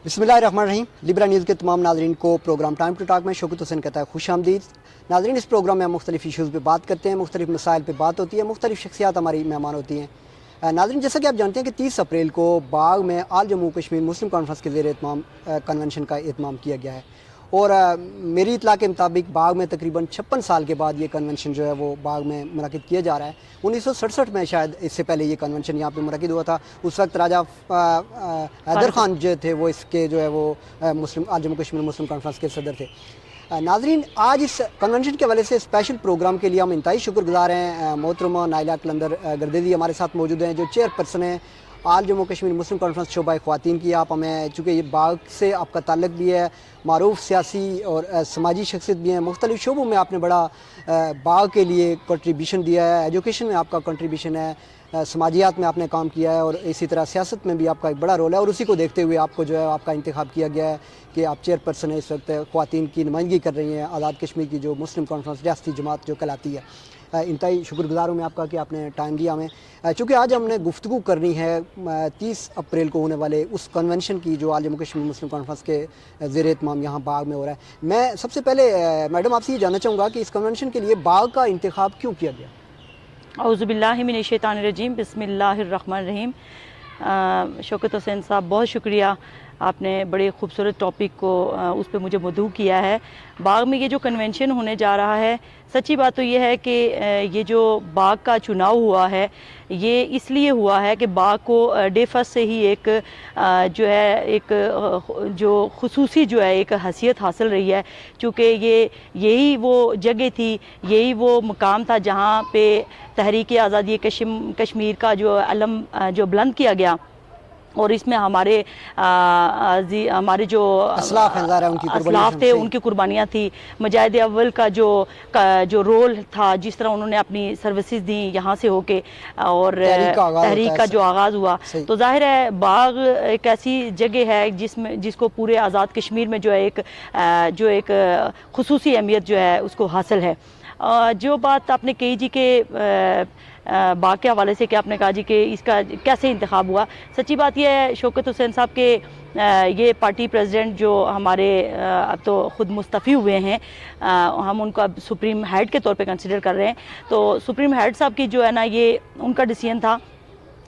बिस्मिल्लाहिर्रहमानिर्रहीम। Libra news के तमाम नाज़रीन को प्रोग्राम टाइम टू टॉक में शौकत हुसैन कहता है खुश आमदीद। नाज़रीन, इस प्रोग्राम में हम मुख्तलिफ इशूज़ पे बात करते हैं, मुख्तलिफ मसाइल पे बात होती है, मुख्तलिफ शख्सियात हमारी मेहमान होती हैं। नाज़रीन, जैसा कि आप जानते हैं कि 30 अप्रैल को बाग में आल जम्मू कश्मीर मुस्लिम कॉन्फ्रेंस के ज़ेर एहतमाम कन्वेंशन का एहतमाम किया गया है और मेरी इतला के मुताबिक बाग में तकरीबन 56 साल के बाद ये कन्वेंशन जो है वो बाग में मुनक़िद किया जा रहा है। 1967 में शायद इससे पहले ये कन्वेंशन यहाँ पे मुनक़िद हुआ था। उस वक्त राजा हैदर खान जो थे वो इसके जो है वो मुस्लिम आल जम्मू कश्मीर मुस्लिम कॉन्फ्रेंस के सदर थे। नाज़रीन, आज इस कन्वेंशन के हवाले से स्पेशल प्रोग्राम के लिए हम इंतहाई शुक्रगुज़ार हैं। मोहतरमा नाइला कलंदर गर्देदी हमारे साथ मौजूद हैं, जो चेयरपर्सन हैं आल जम्मू कश्मीर मुस्लिम कॉन्फ्रेंस शोबा ख़वातीन की। आप हमें चूँकि ये बाग से आपका ताल्लुक़ भी है, मारूफ सियासी और समाजी शख्सियत भी हैं, मुख्तलिफ शोबों में आपने बड़ा बाग के लिए कंट्रीब्यूशन दिया है। एजुकेशन में आपका कंट्रीब्यूशन है, समाजियात में आपने काम किया है और इसी तरह सियासत में भी आपका एक बड़ा रोल है। और उसी को देखते हुए आपको जो है आपका इंतखाब किया गया है कि आप चेयरपर्सन है, इस वक्त ख़वातीन की नुमाइंदगी कर रही हैं आज़ाद कश्मीर की जो मुस्लिम कॉन्फ्रेंस रियासती जमात जो कहलाती है। इंतहाई शुक्रगुज़ार हूँ मैं आपका कि आपने टाइम दिया हमें। चूँकि आज हमने गुफ्तगू करनी है 30 अप्रैल को होने वाले उस कन्वेंशन की जो आल जम्मू कश्मीर मुस्लिम कॉन्फ्रेंस के ज़ेर एहतमाम यहाँ बाग में हो रहा है। मैं सबसे पहले मैडम आपसे ये जानना चाहूँगा कि इस कन्वेंशन के लिए बाग का इंतखाब क्यों किया गया? औज़ुबिल्लाहि मिनश्शैतानिर्रजीम, बिस्मिल्लाहिर्रहमानिर्रहीम। शौकत हुसैन साहब, बहुत शुक्रिया, आपने बड़े खूबसूरत टॉपिक को उस पर मुझे मदऊ किया है। बाग में ये जो कन्वेंशन होने जा रहा है, सच्ची बात तो ये है कि ये जो बाग का चुनाव हुआ है ये इसलिए हुआ है कि बाग को डे फर्स्ट से ही एक जो है एक जो खुसूसी जो है एक हैसियत हासिल रही है, चूँकि यही वो जगह थी, यही वो मुकाम था जहाँ पे तहरीक आज़ादी कश्मीर का जो अलम जो बुलंद किया गया और इसमें हमारे जो असलाफ थे उनकी कुर्बानियाँ थी। मुजाहिद अव्वल का जो रोल था, जिस तरह उन्होंने अपनी सर्विसेज दी यहाँ से होके और तहरीक का जो आगाज़ हुआ, तो जाहिर है बाग एक ऐसी जगह है जिसको पूरे आज़ाद कश्मीर में जो है एक खुसूसी अहमियत जो है उसको हासिल है। जो बात आपने कही जी के बाग के हवाले से, क्या आपने कहा जी कि इसका कैसे इंतखाब हुआ, सच्ची बात यह है शौकत हुसैन साहब के ये पार्टी प्रेसिडेंट जो हमारे अब तो ख़ुद मुस्तफ़ी हुए हैं, हम उनको अब सुप्रीम हेड के तौर पे कंसिडर कर रहे हैं। तो सुप्रीम हेड साहब की जो है ना ये उनका डिसीजन था।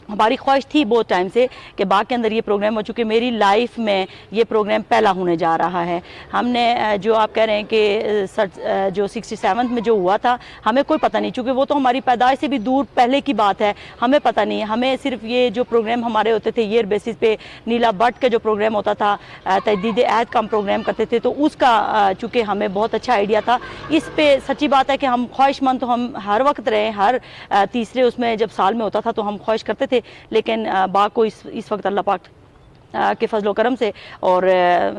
हमारी ख्वाहिश थी बहुत टाइम से कि बाग के अंदर ये प्रोग्राम हो, चुके मेरी लाइफ में ये प्रोग्राम पहला होने जा रहा है। हमने जो आप कह रहे हैं कि जो 67 में जो हुआ था हमें कोई पता नहीं, चूँकि वो तो हमारी पैदाइश से भी दूर पहले की बात है, हमें पता नहीं। हमें सिर्फ ये जो प्रोग्राम हमारे होते थे ईयर बेसिस पे, नीला भट्ट का जो प्रोग्राम होता था, तजदीद अहद का हम प्रोग्राम करते थे, तो उसका चूँकि हमें बहुत अच्छा आइडिया था। इस पे सच्ची बात है कि हम ख्वाहिशमंद तो हम हर वक्त रहे, हर तीसरे उसमें जब साल में होता था तो हम ख्वाहिश करते थे, लेकिन बाग को इस वक्त अल्लाह पाक के फजलो करम से और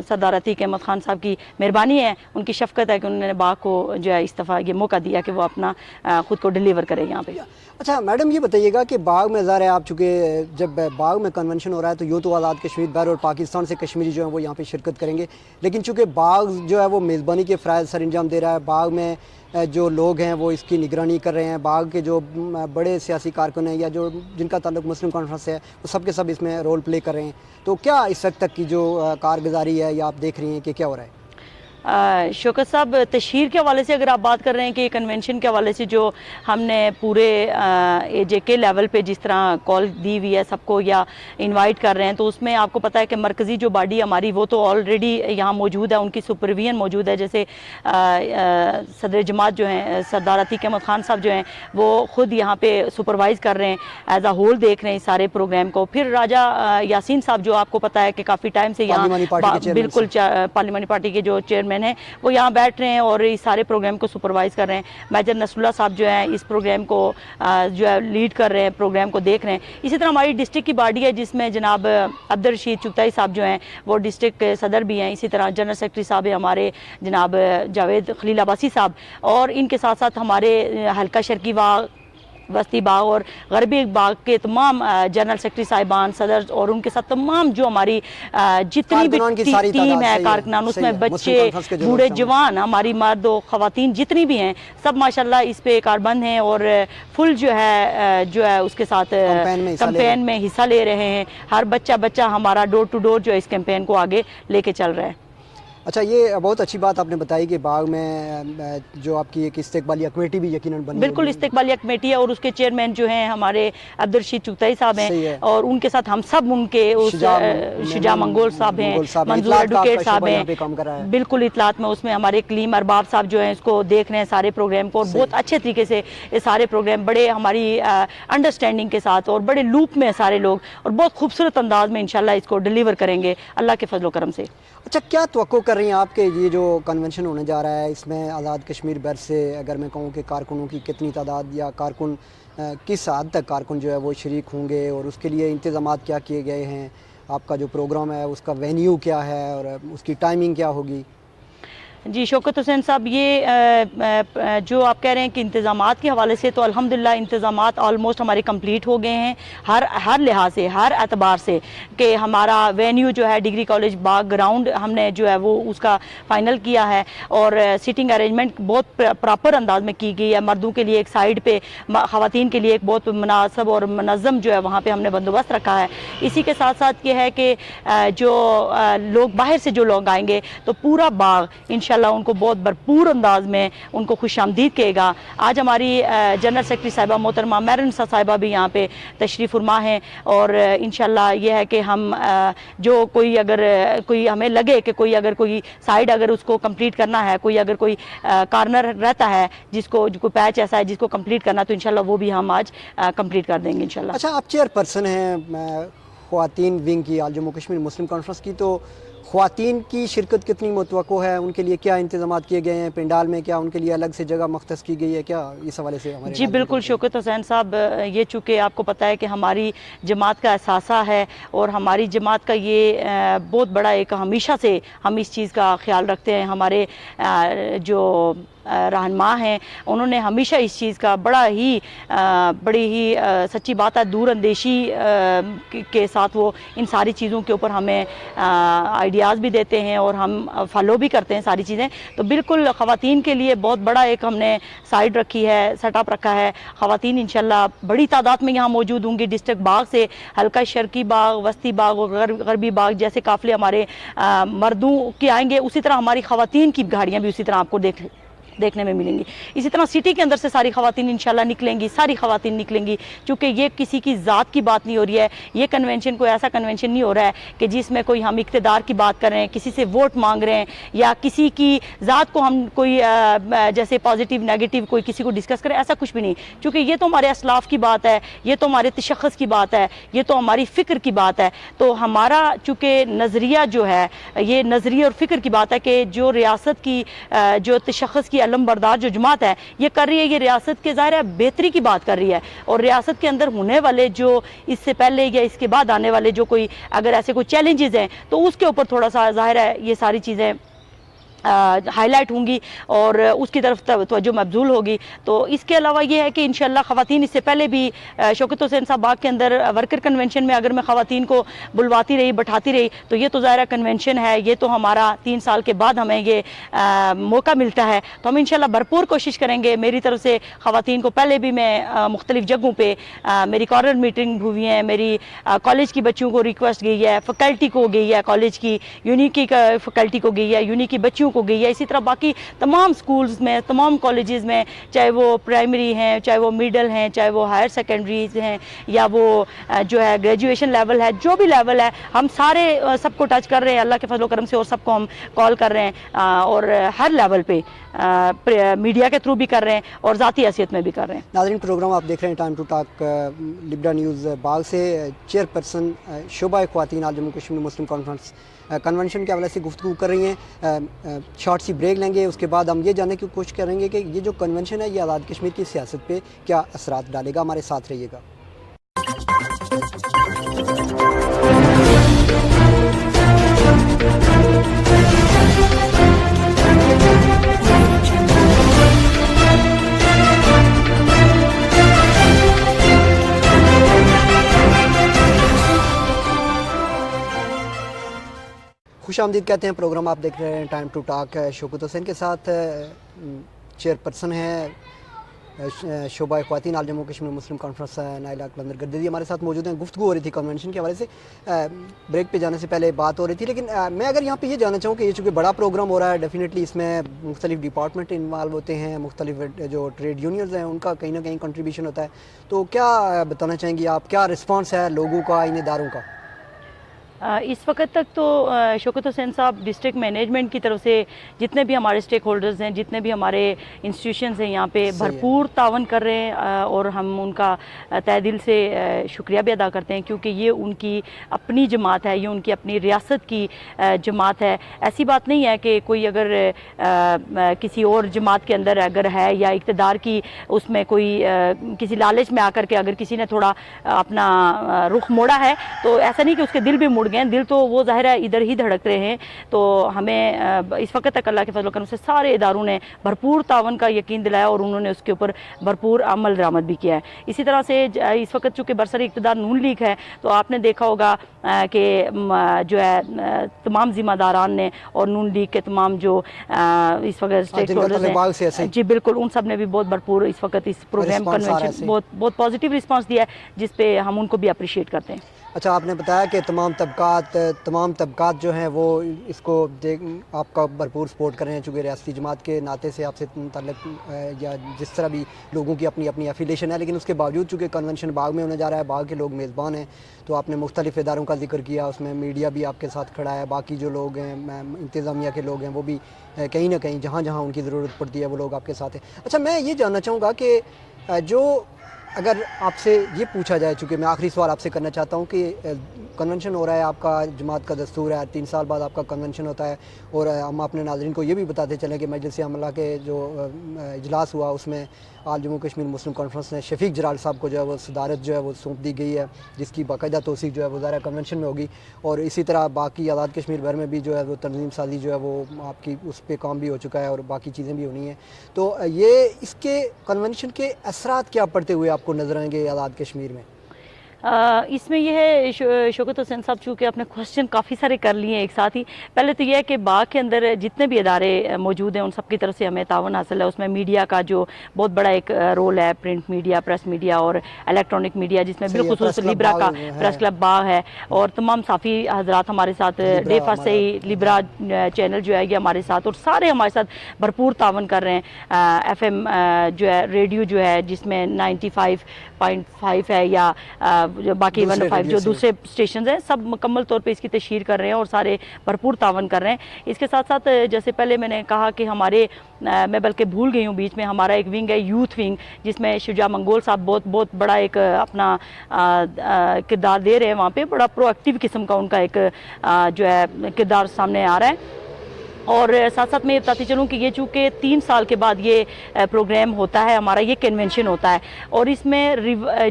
सरदार अतीक अहमद खान साहब की मेहरबानी है, उनकी शफ़क़त है कि उन्होंने बाग को जो है इस दफ़ा ये मौका दिया कि वो अपना ख़ुद को डिलीवर करे यहाँ पे। अच्छा मैडम, ये बताइएगा कि बाग में ज़ाहिर है आप चूँकि जब बाग में कन्वेंशन हो रहा है तो यूँ तो आज़ाद कश्मीर बैर और पाकिस्तान से कश्मीरी जो है वो यहाँ पे शिरकत करेंगे, लेकिन चूँकि बाग जो है वो मेज़बानी के फ़राइज़ सर अंजाम दे रहा है, बाग में जो लोग हैं वो इसकी निगरानी कर रहे हैं, बाग के जो बड़े सियासी कारकुन हैं या जो जिनका ताल्लुक मुस्लिम कॉन्फ्रेंस से है वो सब के सब इसमें रोल प्ले कर रहे हैं, तो क्या इस वक्त तक की जो कारगुजारी है या आप देख रही हैं कि क्या हो रहा है? शौकत साहब, तशहीर के हवाले से अगर आप बात कर रहे हैं कि कन्वेंशन के हवाले से जो हमने पूरे AJK लेवल पे जिस तरह कॉल दी हुई है सबको या इनवाइट कर रहे हैं, तो उसमें आपको पता है कि मरकज़ी जो बॉडी हमारी वो तो ऑलरेडी यहाँ मौजूद है, उनकी सुपरविजन मौजूद है। जैसे सदर जमात जो हैं सरदार अतीक अहमद खान साहब जो हैं वो ख़ुद यहाँ पे सुपरवाइज़ कर रहे हैं, एज आ होल देख रहे हैं सारे प्रोग्राम को। फिर राजा यासीन साहब जो आपको पता है कि काफ़ी टाइम से यहाँ बिल्कुल पार्लियामानी पार्टी के जो चेयरमैन हैं वो यहाँ बैठ रहे हैं और इस सारे प्रोग्राम को सुपरवाइज कर रहे हैं। मेजर नसरुल्लाह साहब जो हैं इस प्रोग्राम को जो है लीड कर रहे हैं, प्रोग्राम को देख रहे हैं। इसी तरह हमारी डिस्ट्रिक्ट की बॉडी है जिसमें जनाब अब्दुल रशीद चुगताई साहब जो हैं वो डिस्ट्रिक्ट के सदर भी हैं। इसी तरह जनरल सेक्रेटरी साहब हैं हमारे जनाब जावेद खलील अब्बासी साहब, और इनके साथ साथ हमारे हल्का शर्की व वस्ती बाग और गरबी बाग के तमाम जनरल सेक्रेटरी साहिबान, सदर और उनके साथ तमाम जो हमारी जितनी भी टीम है कारकुनान, उसमें बच्चे, बूढ़े, जवान, हमारी मर्द और ख़वातीन जितनी भी हैं, सब माशाल्लाह इस पे कारबंद हैं और फुल जो है उसके साथ कैंपेन में हिस्सा ले रहे हैं। हर बच्चा हमारा डोर टू डोर जो है इस कैंपेन को आगे लेके चल रहा है। अच्छा, ये बहुत अच्छी बात आपने बताई कि बाग में जो आपकी एक इस्तेकबालिया कमेटी भी यकीनन बनी, बिल्कुल इस्तेकबालिया कमेटी है और उसके चेयरमैन जो हैं हमारे अब्दुल रशीद चुगताई साहब हैं और उनके साथ हम सब उनके शुजा मंगोल साहब हैं, मंजूर एडवोकेट साहब हैं, बिल्कुल इतलात में उसमें हमारे कलीम अरबाब साहब जो हैं इसको देख रहे हैं सारे प्रोग्राम को और बहुत अच्छे तरीके से ये सारे प्रोग्राम बड़े हमारी अंडरस्टैंडिंग के साथ और बड़े लूप में सारे लोग और बहुत खूबसूरत अंदाज में इंशाल्लाह इसको डिलीवर करेंगे अल्लाह के फजल करम से। अच्छा, क्या तवक्को कर रही हैं आपके ये जो कन्वेंशन होने जा रहा है, इसमें आज़ाद कश्मीर बर से अगर मैं कहूँ कि कारकुनों की कितनी तादाद या कारकुन किस हद तक कारकुन जो है वो शरीक होंगे और उसके लिए इंतज़ामात क्या किए गए हैं, आपका जो प्रोग्राम है उसका वेन्यू क्या है और उसकी टाइमिंग क्या होगी? जी शौकत हुसैन साहब, ये जो आप कह रहे हैं कि इंतज़ामात के हवाले से तो अल्हम्दुलिल्लाह इंतज़ामात ऑलमोस्ट हमारे कंप्लीट हो गए हैं हर लिहाज से, हर एतबार से कि हमारा वेन्यू जो है डिग्री कॉलेज बाग ग्राउंड हमने जो है वो उसका फ़ाइनल किया है और सीटिंग अरेंजमेंट बहुत प्रॉपर अंदाज में की गई है। मर्दों के लिए एक साइड पे, ख़वातीन के लिए एक बहुत मुनासिब और मुनज़्ज़म जो है वहाँ पर हमने बंदोबस्त रखा है। इसी के साथ साथ ये है कि जो लोग बाहर से जो लोग आएंगे तो पूरा बाग इंशाल्लाह उनको बहुत भरपूर अंदाज में उनको खुशामदीद कहेगा। आज हमारी जनरल सेक्रेटरी साहिबा मोहतरमा मैरन साहिबा भी यहाँ पे तशरीफ़ फरमा हैं और इंशाल्लाह ये है कि हम जो कोई हमें लगे कि कोई साइड अगर उसको कंप्लीट करना है, कोई अगर कोई कार्नर रहता है जिसको पैच ऐसा है जिसको कंप्लीट करना, तो इंशाल्लाह वो भी हम आज कंप्लीट कर देंगे इंशाल्लाह। अच्छा, आप चेयरपर्सन हैं ख़वातीन विंग की जम्मू कश्मीर मुस्लिम कॉन्फ्रेंस की, तो ख़वातीन की शिरकत कितनी मुतवक्को है, उनके लिए क्या इंतज़ामात किए गए हैं पंडाल में, क्या उनके लिए अलग से जगह मख्तस की गई है, क्या इस हवाले से हमारे? जी बिल्कुल शौकत हुसैन साहब, ये चूँकि आपको पता है कि हमारी जमात का एहसासा है और हमारी जमात का ये बहुत बड़ा एक हमेशा से हम इस चीज़ का ख्याल रखते हैं। हमारे जो रहनुमा हैं उन्होंने हमेशा इस चीज़ का बड़ी ही सच्ची बात है दूर अंदेशी के साथ वो इन सारी चीज़ों के ऊपर हमें आइडियाज़ भी देते हैं और हम फॉलो भी करते हैं सारी चीज़ें। तो बिल्कुल ख़वातीन के लिए बहुत बड़ा एक हमने साइड रखी है, सेटअप रखा है। ख़वातीन इंशाल्लाह बड़ी तादाद में यहाँ मौजूद होंगी। डिस्ट्रिक्ट बाग से हल्का शर्की बाग, वस्ती बाग और गरबी बाग जैसे काफ़िले हमारे मर्दों के आएंगे, उसी तरह हमारी ख़वातीन की गाड़ियाँ भी उसी तरह आपको देखने में मिलेंगी। इसी तरह सिटी के अंदर से सारी ख़वातीन इंशाल्लाह निकलेंगी, सारी ख़वातीन निकलेंगी, क्योंकि ये किसी की ज़ात की बात नहीं हो रही है। ये कन्वेंशन कोई ऐसा कन्वेंशन नहीं हो रहा है कि जिसमें कोई हम इक़्तिदार की बात कर रहे हैं, किसी से वोट मांग रहे हैं या किसी की ज़ात को हम कोई जैसे पॉजिटिव नेगेटिव कोई किसी को डिस्कस करें, ऐसा कुछ भी नहीं। क्योंकि ये तो हमारे असलाफ़ की बात है, ये तो हमारे तशख़्ख़ुस की बात है, ये तो हमारी फ़िक्र की बात है। तो हमारा चूँकि नज़रिया जो है ये नज़रिया और फ़िक्र की बात है कि जो रियासत की जो तशख़्ख़ुस की अलम बरदार जो जमात है ये कर रही है, ये रियासत के ज़ाहिर है बेहतरी की बात कर रही है और रियासत के अंदर होने वाले जो इससे पहले या इसके बाद आने वाले जो कोई अगर ऐसे कोई चैलेंजेस हैं तो उसके ऊपर थोड़ा सा ज़ाहिर है ये सारी चीज़ें हाईलाइट होंगी और उसकी तरफ तवज्जो मबजूल होगी। तो इसके अलावा ये है कि इंशाल्लाह ख़वातीन इससे पहले भी शौकत हुसैन साहब बाग के अंदर वर्कर कन्वेंशन में अगर मैं ख़वातीन को बुलवाती रही, बैठाती रही, तो ये तो ज़ाहिर कन्वेंशन है, ये तो हमारा 3 साल के बाद हमें ये मौका मिलता है। तो हम इंशाल्लाह भरपूर कोशिश करेंगे। मेरी तरफ से ख़वातीन को पहले भी मैं मुख्तलिफ जगहों पर मेरी कॉर्नर मीटिंग हुई है, मेरी कॉलेज की बच्चियों को रिक्वेस्ट गई है, फ़ैकल्टी को गई है, कॉलेज की यूनिक की फ़ैकल्टी को गई है, यूनिक की बच्चियों को गई है, इसी तरह बाकी तमाम स्कूल्स में, तमाम कॉलेजेस में, चाहे वो प्राइमरी हैं, चाहे वो मिडल हैं, चाहे वो हायर सेकेंडरीज हैं या वो जो है ग्रेजुएशन लेवल है, जो भी लेवल है हम सारे सबको टच कर रहे हैं अल्लाह के फजल करम से और सबको हम कॉल कर रहे हैं और हर लेवल पे मीडिया के थ्रू भी कर रहे हैं और ज़ाती हैसियत में भी कर रहे हैं। नाज़रीन, प्रोग्राम आप देख रहे हैं टाइम टू टॉक लिब्डा न्यूज़ बाग से। चेयरपर्सन शोबा ख़वातीन आल जम्मू कश्मीर मुस्लिम कॉन्फ्रेंस कन्वेंशन के हवाले से गुफ्तगू कर रही हैं। शॉर्ट सी ब्रेक लेंगे, उसके बाद हम ये जानने की कोशिश करेंगे कि ये जो कन्वेंशन है ये आज़ाद कश्मीर की सियासत पे क्या असरात डालेगा। हमारे साथ रहिएगा। خوش آمدید کہتے ہیں. پروگرام آپ دیکھ رہے ہیں ٹائم ٹو ٹاک. شوکت حسین کے ساتھ چیئرپرسن ہیں شعبہ خواتین آل جموں کشمیر مسلم کانفرنس نائلہ قلندر گردیدی ہمارے ساتھ موجود ہیں. گفتگو ہو رہی تھی کنونشن کے حوالے سے, بریک پہ جانے سے پہلے بات ہو رہی تھی, لیکن میں اگر یہاں پہ یہ جاننا چاہوں کہ یہ چونکہ بڑا پروگرام ہو رہا ہے, ڈیفینیٹلی اس میں مختلف ڈپارٹمنٹ انوالو ہوتے ہیں, مختلف جو ٹریڈ یونینز ہیں ان کا کہیں نہ کہیں کنٹریبیوشن ہوتا ہے, تو کیا بتانا چاہیں گی آپ, کیا رسپانس ہے لوگوں کا, ان اداروں کا؟ اس وقت تک تو شوکت حسین صاحب ڈسٹرکٹ مینجمنٹ کی طرف سے جتنے بھی ہمارے اسٹیک ہولڈرز ہیں, جتنے بھی ہمارے انسٹیٹیوشنز ہیں یہاں پہ بھرپور تعاون کر رہے ہیں, اور ہم ان کا تہ دل سے شکریہ بھی ادا کرتے ہیں, کیونکہ یہ ان کی اپنی جماعت ہے, یہ ان کی اپنی ریاست کی جماعت ہے. ایسی بات نہیں ہے کہ کوئی اگر کسی اور جماعت کے اندر اگر ہے یا اقتدار کی اس میں کوئی کسی لالچ میں آ کر کے اگر کسی نے تھوڑا اپنا رخ موڑا ہے تو ایسا نہیں کہ اس کے دل بھی مڑ گئے, دل تو وہ ظاہر ہے ادھر ہی دھڑک رہے ہیں. تو ہمیں اس وقت تک اللہ کے فضل و کرم سے سارے اداروں نے بھرپور تعاون کا یقین دلایا اور انہوں نے اس کے اوپر بھرپور عمل درآمد بھی کیا ہے. اسی طرح سے اس وقت چونکہ برسر اقتدار نون لیگ ہے تو آپ نے دیکھا ہوگا کہ جو ہے تمام ذمہ داران نے اور نون لیگ کے تمام جو اس وقت اسٹیک ہولڈرز ہیں, جی بالکل, ان سب نے بھی بہت بھرپور اس وقت اس پروگرام کنونشن بہت پازیٹیو رسپانس دیا ہے, جس پہ ہم ان کو بھی اپریشیٹ کرتے ہیں. اچھا, آپ نے بتایا کہ تمام طبقات جو ہیں وہ اس کو آپ کا بھرپور سپورٹ کر رہے ہیں, چونکہ ریاستی جماعت کے ناطے سے آپ سے تعلق یا جس طرح بھی لوگوں کی اپنی اپنی افیلیشن ہے, لیکن اس کے باوجود چونکہ کنونشن باغ میں ہونے جا رہا ہے, باغ کے لوگ میزبان ہیں, تو آپ نے مختلف اداروں کا ذکر کیا, اس میں میڈیا بھی آپ کے ساتھ کھڑا ہے, باقی جو لوگ ہیں انتظامیہ کے لوگ ہیں وہ بھی کہیں نہ کہیں جہاں جہاں ان کی ضرورت پڑتی ہے وہ لوگ آپ کے ساتھ ہیں. اچھا, میں یہ جاننا چاہوں گا کہ جو اگر آپ سے یہ پوچھا جائے, چونکہ میں آخری سوال آپ سے کرنا چاہتا ہوں کہ کنونشن ہو رہا ہے, آپ کا جماعت کا دستور ہے 3 سال بعد آپ کا کنونشن ہوتا ہے, اور ہم اپنے ناظرین کو یہ بھی بتاتے چلیں کہ مجلس عملہ کے جو اجلاس ہوا اس میں آل جموں کشمیر مسلم کانفرنس نے شفیق جلال صاحب کو جو ہے وہ صدارت جو ہے وہ سونپ دی گئی ہے, جس کی باقاعدہ توثیق جو ہے وہ ظاہر کنونشن میں ہوگی, اور اسی طرح باقی آزاد کشمیر بھر میں بھی جو ہے وہ تنظیم سازی جو ہے وہ آپ کی اس پہ کام بھی ہو چکا ہے اور باقی چیزیں بھی ہونی ہیں. تو یہ اس کے کنونشن کے اثرات کیا پڑتے ہوئے آپ کو نظر آئیں گے آزاد کشمیر میں؟ اس میں یہ ہے شوکت حسین صاحب, چونکہ آپ نے کوسچن کافی سارے کر لیے ہیں ایک ساتھ ہی. پہلے تو یہ ہے کہ باغ کے اندر جتنے بھی ادارے موجود ہیں ان سب کی طرف سے ہمیں تعاون حاصل ہے. اس میں میڈیا کا جو بہت بڑا ایک رول ہے, پرنٹ میڈیا, پریس میڈیا اور الیکٹرانک میڈیا, جس میں بالخصوص لیبرا کا پریس کلب باغ ہے, اور تمام صحافی حضرات ہمارے ساتھ ڈے فرسٹ سے ہی لیبرا چینل جو ہے یہ ہمارے ساتھ, اور سارے ہمارے ساتھ بھرپور تعاون کر رہے ہیں. ایف ایم جو ہے ریڈیو جو ہے جس میں 95.5 ہے یا باقی 105 جو دوسرے اسٹیشنز ہیں, سب مکمل طور پہ اس کی تشہیر کر رہے ہیں اور سارے بھرپور تعاون کر رہے ہیں. اس کے ساتھ ساتھ جیسے پہلے میں نے کہا کہ ہمارے, میں بلکہ بھول گئی ہوں بیچ میں, ہمارا ایک ونگ ہے یوتھ ونگ, جس میں شجاع منگول صاحب بہت بڑا ایک اپنا کردار دے رہے ہیں. وہاں پہ بڑا پرو ایکٹیو قسم کا ان کا ایک جو ہے کردار سامنے آ رہا ہے. اور ساتھ ساتھ میں یہ بتاتی چلوں کہ یہ چونکہ 3 سال کے بعد یہ پروگرام ہوتا ہے, ہمارا یہ کنونشن ہوتا ہے, اور اس میں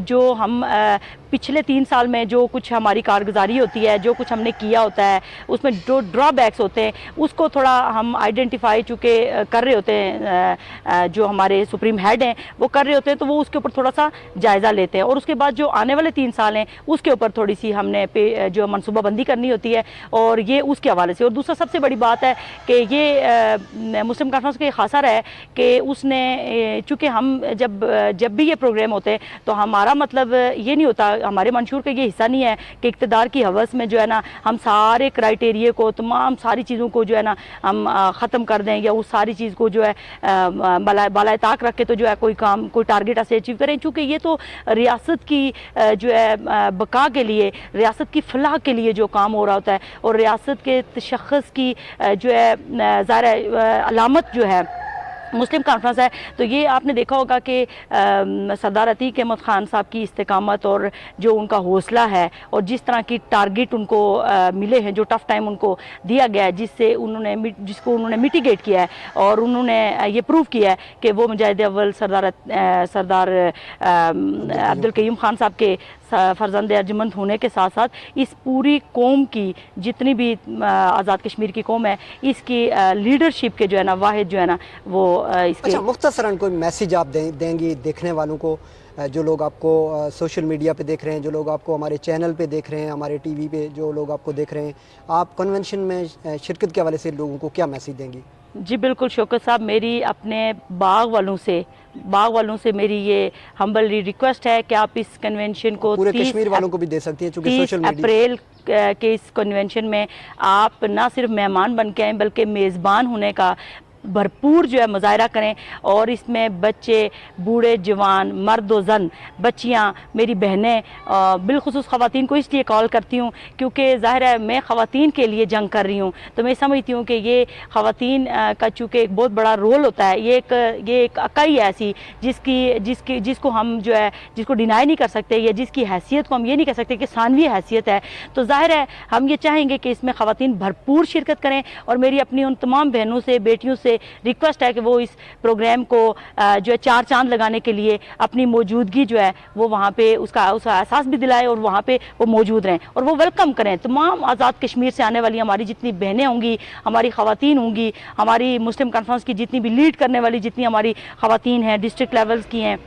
جو ہم پچھلے 3 سال میں جو کچھ ہماری کارگزاری ہوتی ہے, جو کچھ ہم نے کیا ہوتا ہے, اس میں جو ڈرا بیکس ہوتے ہیں اس کو تھوڑا ہم آئیڈینٹیفائی چونکہ کر رہے ہوتے ہیں, جو ہمارے سپریم ہیڈ ہیں وہ کر رہے ہوتے ہیں, تو وہ اس کے اوپر تھوڑا سا جائزہ لیتے ہیں, اور اس کے بعد جو آنے والے 3 سال ہیں اس کے اوپر تھوڑی سی ہم نے جو منصوبہ بندی کرنی ہوتی ہے, اور یہ اس کے حوالے سے. اور دوسرا سب سے بڑی بات ہے کہ یہ مسلم کانفرنس کا یہ خاصا رہا ہے کہ اس نے, چونکہ ہم جب بھی یہ پروگرام ہوتے ہیں تو ہمارا مطلب یہ نہیں ہوتا, ہمارے منشور کا یہ حصہ نہیں ہے کہ اقتدار کی حوث میں جو ہے نا ہم سارے کرائٹیریے کو, تمام ساری چیزوں کو جو ہے نا ہم ختم کر دیں, یا اس ساری چیز کو جو ہے بالائے طاق رکھ کے تو جو ہے کوئی ٹارگیٹ ایسے اچیو کریں. چونکہ یہ تو ریاست کی جو ہے بقا کے لیے, ریاست کی فلاح کے لیے جو کام ہو رہا ہوتا ہے, اور ریاست کے تشخص کی جو ہے ظاہر علامت جو ہے مسلم کانفرنس ہے. تو یہ آپ نے دیکھا ہوگا کہ سردار عتیق احمد خان صاحب کی استقامت اور جو ان کا حوصلہ ہے, اور جس طرح کی ٹارگیٹ ان کو ملے ہیں, جو ٹف ٹائم ان کو دیا گیا ہے, جس کو انہوں نے میٹیگیٹ کیا ہے, اور انہوں نے یہ پروو کیا ہے کہ وہ مجاہد اول سردار عبدالقیوم خان صاحب کے फर्जंद अर्जुमंद होने के साथ साथ इस पूरी कौम की जितनी भी आज़ाद कश्मीर की कौम है इसकी लीडरशिप के जो है ना वाहिद जो है ना वो इसके। अच्छा, मुख्तसरन कोई मैसेज आप देंगी देखने वालों को, जो लोग आपको सोशल मीडिया पे देख रहे हैं, जो लोग आपको हमारे चैनल पे देख रहे हैं, हमारे टीवी पे जो लोग आपको देख रहे हैं, आप कन्वेंशन में शिरकत के हवाले से लोगों को क्या मैसेज देंगी? जी बिल्कुल शौकत साहब, मेरी अपने बाग वालों से मेरी ये हम्बली रिक्वेस्ट है कि आप इस कन्वेंशन को पूरे कश्मीर वालों को भी दे सकती हैं, चूँकि सोशल मीडिया अप्रैल के इस कन्वेंशन में आप ना सिर्फ मेहमान बन के आएँ बल्कि मेज़बान होने का भरपूर जो है मुजाहरा करें। और इसमें बच्चे, बूढ़े, जवान, मर्द व जन, बच्चियाँ, मेरी बहनें, बिलखुसूस ख़वातीन को इसलिए कॉल करती हूँ क्योंकि ज़ाहिर है मैं ख़वातीन के लिए जंग कर रही हूँ, तो मैं समझती हूँ कि ये ख़वातीन का चूँकि एक बहुत बड़ा रोल होता है, ये एक इकाई ऐसी जिसको हम जो है जिसको डिनाई नहीं कर सकते, या जिसकी हैसियत को हम ये नहीं कह सकते कि सानवी हैसियत है। तो ज़ाहिर है हम ये चाहेंगे कि इसमें ख़वातीन भरपूर शिरकत करें। और मेरी अपनी उन तमाम बहनों से, बेटियों से रिक्वेस्ट है कि वो इस प्रोग्राम को जो है चार चांद लगाने के लिए अपनी मौजूदगी जो है वो वहाँ पे उसका एहसास भी दिलाए और वहाँ पे वो मौजूद रहें और वो वेलकम करें। तमाम आज़ाद कश्मीर से आने वाली हमारी जितनी बहनें होंगी, हमारी ख़वातीन होंगी, हमारी मुस्लिम कॉन्फ्रेंस की जितनी भी लीड करने वाली जितनी हमारी ख़वातीन हैं, डिस्ट्रिक्ट लेवल्स की हैं,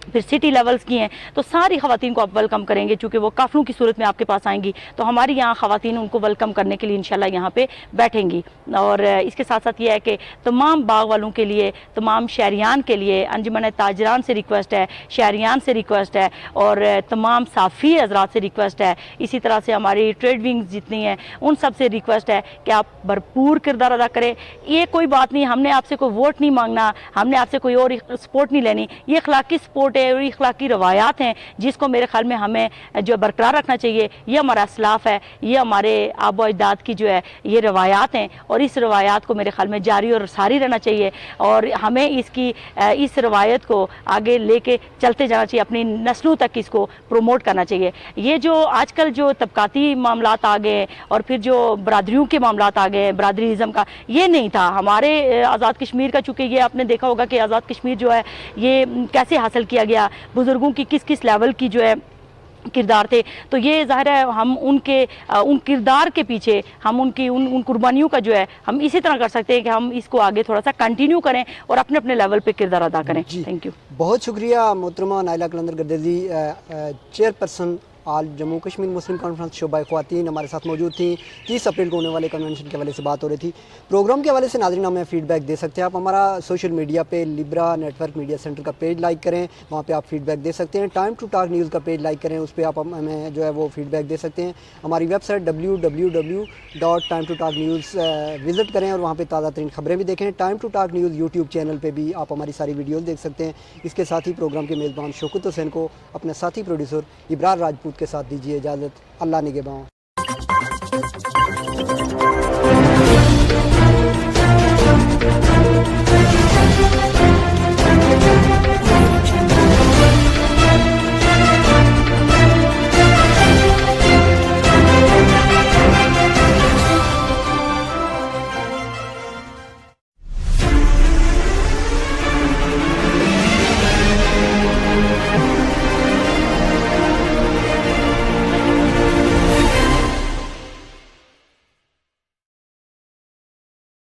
फिर सिटी लेवल्स की हैं, तो सारी ख़वातीन को आप वेलकम करेंगे। चूँकि वो काफ़लों की सूरत में आपके पास आएंगी तो हमारी यहाँ ख़वातीन उनको वेलकम करने के लिए इंशाल्लाह यहाँ पे बैठेंगी। और इसके साथ साथ ये है कि तमाम बाग वालों के लिए, तमाम शहरियान के लिए, अंजुमन ताजरान से रिक्वेस्ट है, शहरियान से रिक्वेस्ट है और तमाम साफ़ी हज़रात से रिक्वेस्ट है, इसी तरह से हमारी ट्रेड विंग्स जितनी हैं उन सब से रिक्वेस्ट है कि आप भरपूर किरदार अदा करें। ये कोई बात नहीं, हमने आपसे कोई वोट नहीं मांगना, हमने आपसे कोई और सपोर्ट नहीं लेनी, ये अखलाकी सपोर्ट है और इखलाकी रवायात हैं जिसको मेरे ख्याल में हमें जो बरकरार रखना चाहिए। ये हमारा असलाफ है, ये हमारे आबो अजदाद की जो है ये रवायात हैं और इस रवायात को मेरे ख्याल में जारी और सारी रहना चाहिए और हमें इस रवायत को आगे लेके चलते जाना चाहिए, अपनी नस्लों तक इसको प्रमोट करना चाहिए। ये जो आजकल जो तबकाती मामलात आ गए और फिर जो बरादरियों के मामलात आ गए, बरादरीज़म का, ये नहीं था हमारे आज़ाद कश्मीर का। चूँकि ये आपने देखा होगा कि आज़ाद कश्मीर जो है ये कैसे हासिल किया गया, बुजुर्गों की किस किस लेवल की जो है किरदार थे। तो ये ज़ाहिर है हम उन किरदार के पीछे हम उन कुर्बानियों का जो है हम इसी तरह कर सकते हैं कि हम इसको आगे थोड़ा सा कंटिन्यू करें और अपने अपने लेवल पे किरदार अदा करें। Thank you. बहुत शुक्रिया मोहतरमा नाइला कलंदर गर्देज़ी, चेयरपर्सन आल जम्मू कश्मीर मुस्लिम कॉन्फ्रेंस शोबा ख्वातीन हमारे साथ मौजूद थी। 30 अप्रैल को होने वाले कन्वेंशन के हवाले से बात हो रही थी। प्रोग्राम के हवाले से नाज़रीन हमें फीडबैक दे सकते हैं आप। हमारा सोशल मीडिया पे लिब्रा नेटवर्क मीडिया सेंटर का पेज लाइक करें, वहाँ पे आप फीडबैक दे सकते हैं। टाइम टू टॉक न्यूज़ का पेज लाइक करें, उस पर आप हमें जो है वो फीडबैक दे सकते हैं। हमारी वेबसाइट www.timetotoknews विज़िट करें और वहाँ पर ताज़ा तरीन खबरें भी देखें। Time to talk news YouTube channel पर भी आप हमारी सारी वीडियोज़ देख सकते हैं। इसके साथ ही प्रोग्राम के मेज़बान शौकत हुसैन को अपने साथी प्रोड्यूसर इब्रार राजपूत के साथ दीजिए इजाज़त। अल्लाह निगहबान।